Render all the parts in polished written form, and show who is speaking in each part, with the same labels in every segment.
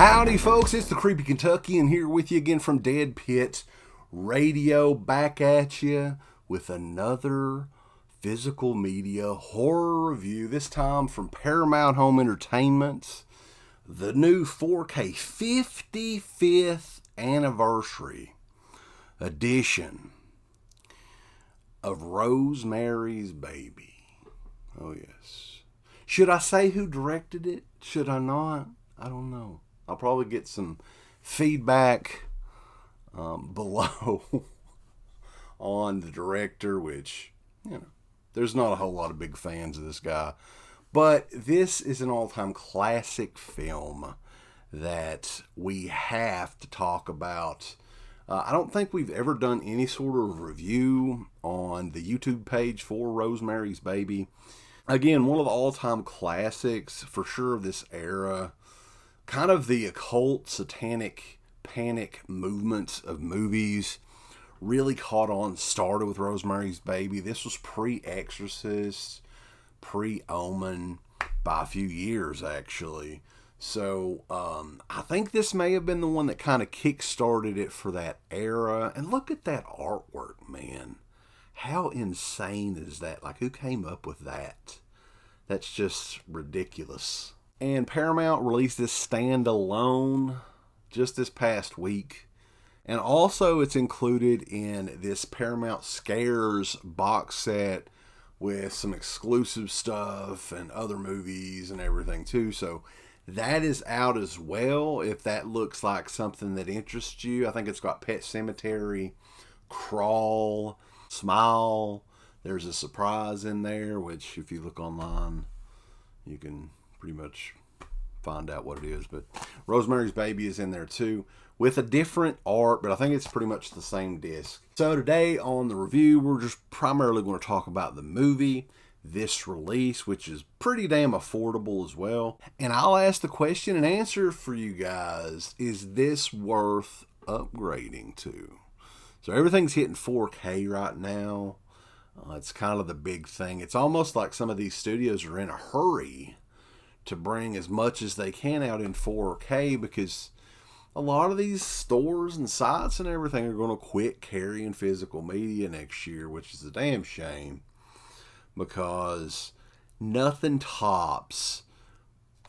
Speaker 1: Howdy folks, it's the Creepy Kentuckian here with you again from Dead Pit Radio, back at you with another physical media horror review, this time from Paramount Home Entertainment, the new 4K 55th anniversary edition of Rosemary's Baby. Oh yes. Should I say who directed it? Should I not? I don't know. I'll probably get some feedback below on the director, which, you know, there's not a whole lot of big fans of this guy. But this is an all-time classic film that we have to talk about. I don't think we've ever done any sort of review on the YouTube page for Rosemary's Baby. Again, one of the all-time classics, for sure, of this era. Kind of the occult, satanic, panic movements of movies really caught on, started with Rosemary's Baby. This was pre-Exorcist, pre-Omen by a few years, actually. So I think this may have been the one that kind of kick-started it for that era. And look at that artwork, man. How insane is that? Like, who came up with that? That's just ridiculous. And Paramount released this standalone just this past week. And also it's included in this Paramount Scares box set with some exclusive stuff and other movies and everything too. So that is out as well, if that looks like something that interests you. I think it's got Pet Sematary, Crawl, Smile. There's a surprise in there, which if you look online, you can pretty much find out what it is. But Rosemary's Baby is in there too, with a different art, but I think it's pretty much the same disc. So today on the review, we're just primarily going to talk about the movie, this release, which is pretty damn affordable as well. And I'll ask the question and answer for you guys, is this worth upgrading to? So everything's hitting 4K right now. It's kind of the big thing. It's almost like some of these studios are in a hurry to bring as much as they can out in 4K, because a lot of these stores and sites and everything are going to quit carrying physical media next year, which is a damn shame, because nothing tops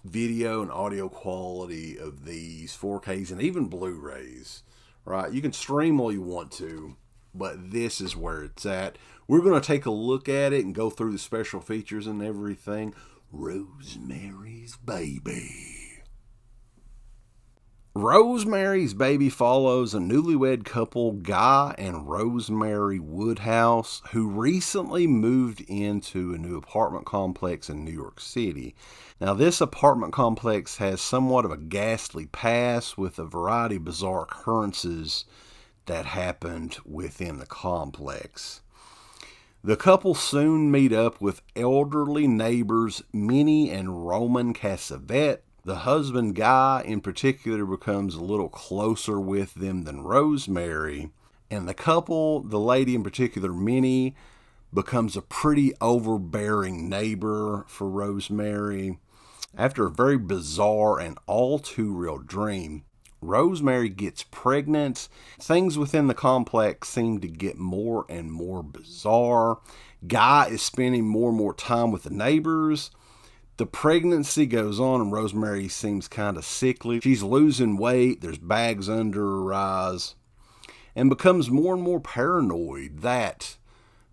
Speaker 1: video and audio quality of these 4Ks and even Blu-rays, right? You can stream all you want to, but this is where it's at. We're going to take a look at it and go through the special features and everything. Rosemary's Baby. Rosemary's Baby follows a newlywed couple, Guy and Rosemary Woodhouse, who recently moved into a new apartment complex in New York City. Now, this apartment complex has somewhat of a ghastly past, with a variety of bizarre occurrences that happened within the complex. The couple soon meet up with elderly neighbors Minnie and Roman Cassavet. The husband, Guy, in particular, becomes a little closer with them than Rosemary. And the couple, the lady in particular, Minnie, becomes a pretty overbearing neighbor for Rosemary. After a very bizarre and all too real dream, Rosemary gets pregnant. Things within the complex seem to get more and more bizarre. Guy is spending more and more time with the neighbors. The pregnancy goes on and Rosemary seems kind of sickly. She's losing weight. There's bags under her eyes, and becomes more and more paranoid that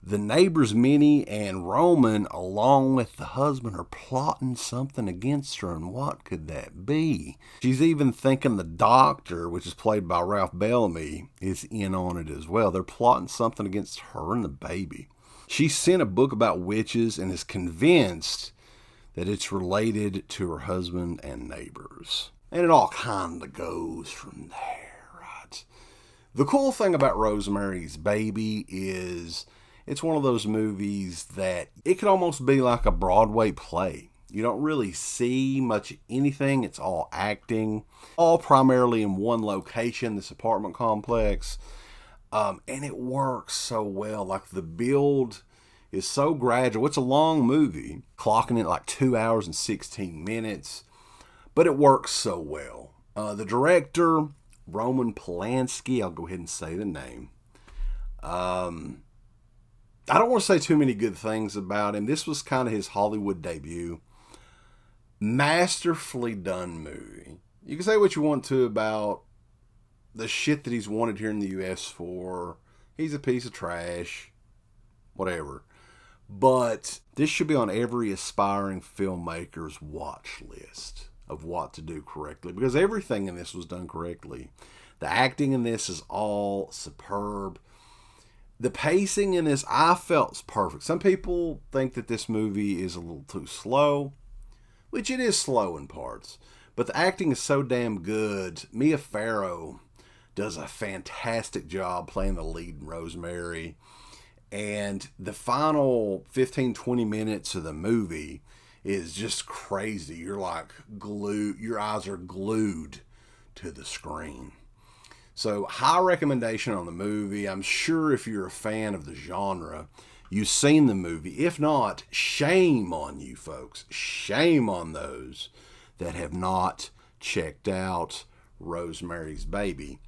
Speaker 1: the neighbors, Minnie and Roman, along with the husband, are plotting something against her. And what could that be? She's even thinking the doctor, which is played by Ralph Bellamy, is in on it as well. They're plotting something against her and the baby. She sent a book about witches and is convinced that it's related to her husband and neighbors. And it all kind of goes from there, right? The cool thing about Rosemary's Baby is it's one of those movies that it could almost be like a Broadway play. You don't really see much anything. It's all acting, all primarily in one location, this apartment complex. And it works so well. Like, the build is so gradual. It's a long movie, clocking it like 2 hours and 16 minutes, but it works so well. The director, Roman Polanski, I'll go ahead and say the name. I don't want to say too many good things about him. This was kind of his Hollywood debut. Masterfully done movie. You can say what you want to about the shit that he's wanted here in the U.S. for. He's a piece of trash. Whatever. But this should be on every aspiring filmmaker's watch list of what to do correctly, because everything in this was done correctly. The acting in this is all superb. The pacing in this, I felt, is perfect. Some people think that this movie is a little too slow, which it is slow in parts. But the acting is so damn good. Mia Farrow does a fantastic job playing the lead in Rosemary. And the final 15-20 minutes of the movie is just crazy. You're like glued, your eyes are glued to the screen. So high recommendation on the movie. I'm sure if you're a fan of the genre, you've seen the movie. If not, shame on you folks. Shame on those that have not checked out Rosemary's Baby.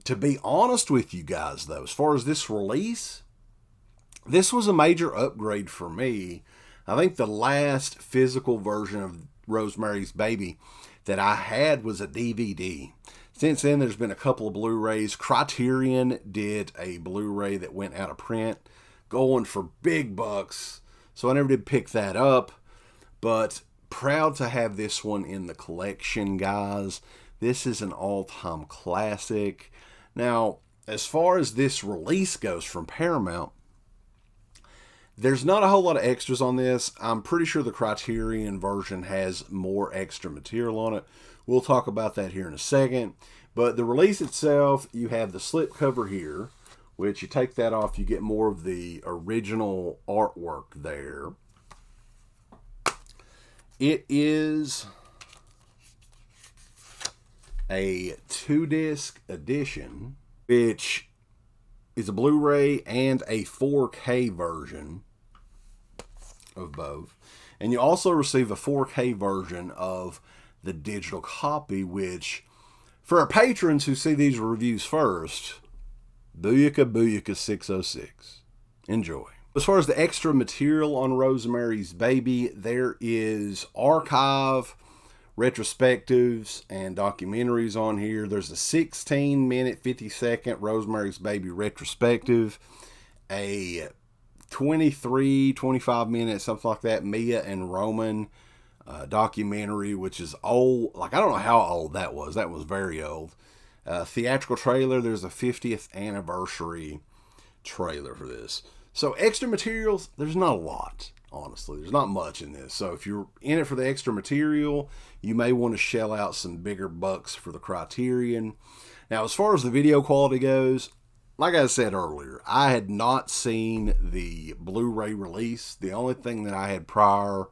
Speaker 1: To be honest with you guys, though, as far as this release, this was a major upgrade for me. I think the last physical version of Rosemary's Baby that I had was a DVD. Since then, there's been a couple of Blu-rays. Criterion did a Blu-ray that went out of print, going for big bucks. So I never did pick that up. But proud to have this one in the collection, guys. This is an all-time classic. Now, as far as this release goes from Paramount, there's not a whole lot of extras on this. I'm pretty sure the Criterion version has more extra material on it. We'll talk about that here in a second. But the release itself, you have the slipcover here, which you take that off, you get more of the original artwork there. It is a 2-disc edition, which is a Blu-ray and a 4K version of both. And you also receive a 4K version of the digital copy, which, for our patrons who see these reviews first, booyaka booyaka 606. Enjoy. As far as the extra material on Rosemary's Baby, there is archive, retrospectives, and documentaries on here. There's a 16-minute, 50-second Rosemary's Baby retrospective, a 23, 25 minutes, something like that, Mia and Roman documentary, which is old. Like, I don't know how old that was. That was very old. Theatrical trailer. There's a 50th anniversary trailer for this. So extra materials, there's not a lot, honestly. There's not much in this. So if you're in it for the extra material, you may want to shell out some bigger bucks for the Criterion. Now, as far as the video quality goes, like I said earlier, I had not seen the Blu-ray release. The only thing that I had prior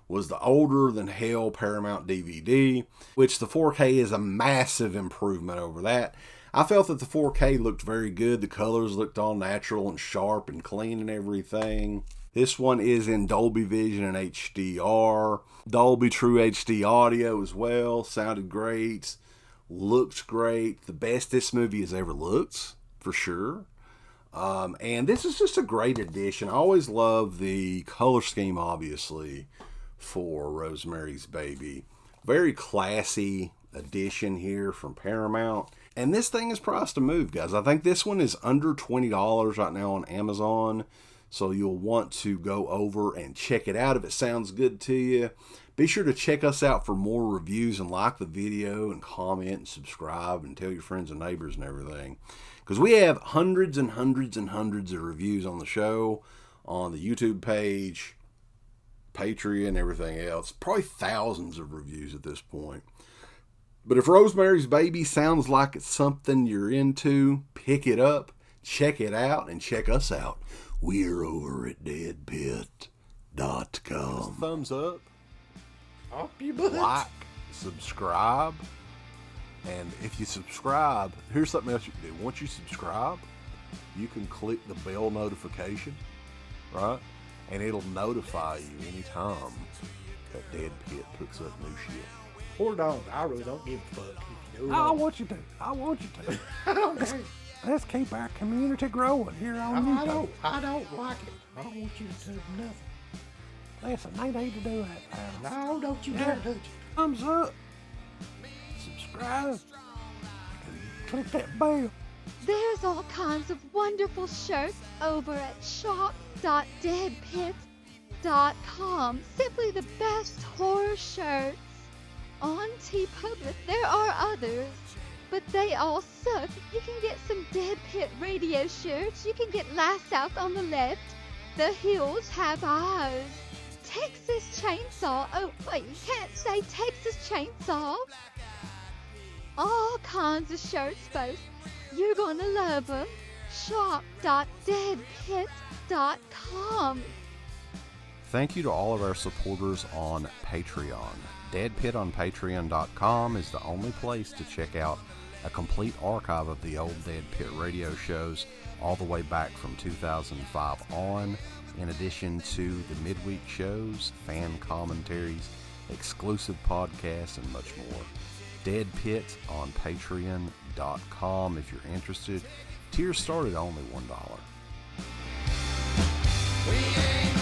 Speaker 1: was the older than hell Paramount DVD, which the 4K is a massive improvement over that. I felt that the 4K looked very good. The colors looked all natural and sharp and clean and everything. This one is in Dolby Vision and HDR. Dolby True HD audio as well. Sounded great. Looked great. The best this movie has ever looked, for sure. And this is just a great addition. I always love the color scheme, obviously, for Rosemary's Baby. Very classy edition here from Paramount. And this thing is priced to move, guys. I think this one is under $20 right now on Amazon. So you'll want to go over and check it out if it sounds good to you. Be sure to check us out for more reviews and like the video and comment and subscribe and tell your friends and neighbors and everything. Because we have hundreds and hundreds and hundreds of reviews on the show, on the YouTube page, Patreon, and everything else. Probably thousands of reviews at this point. But if Rosemary's Baby sounds like it's something you're into, pick it up, check it out, and check us out. We're over at deadpit.com.
Speaker 2: Thumbs up. Up your butt.
Speaker 1: Like, subscribe, and if you subscribe, here's something else you can do. Once you subscribe, you can click the bell notification, right? And it'll notify you anytime that Dead Pit puts up new shit.
Speaker 2: Hold on. I really don't give a fuck. If you do
Speaker 3: I
Speaker 2: it.
Speaker 3: want you to. I want you to.
Speaker 2: I don't care.
Speaker 3: Let's keep our community growing here on YouTube.
Speaker 2: I don't like it. I don't want you to do nothing.
Speaker 3: Listen, they need to do that now.
Speaker 2: No, don't you dare touch it.
Speaker 3: Thumbs up. Subscribe. And click that bell.
Speaker 4: There's all kinds of wonderful shirts over at shop.deadpit.com. Simply the best horror shirts. On TeePublic, there are others, but they all suck. You can get some Dead Pit radio shirts. You can get Last South on the left. The Hills Have Eyes. Texas Chainsaw. Oh, wait, you can't say Texas Chainsaw. All kinds of shirts, folks. You're gonna love them. Shop.deadpit.com.
Speaker 1: Thank you to all of our supporters on Patreon. Dead Pit on Patreon.com is the only place to check out a complete archive of the old Dead Pit radio shows all the way back from 2005 on, in addition to the midweek shows, fan commentaries, exclusive podcasts, and much more. Dead Pit on Patreon.com if you're interested. Tiers start at only $1.
Speaker 5: We ain't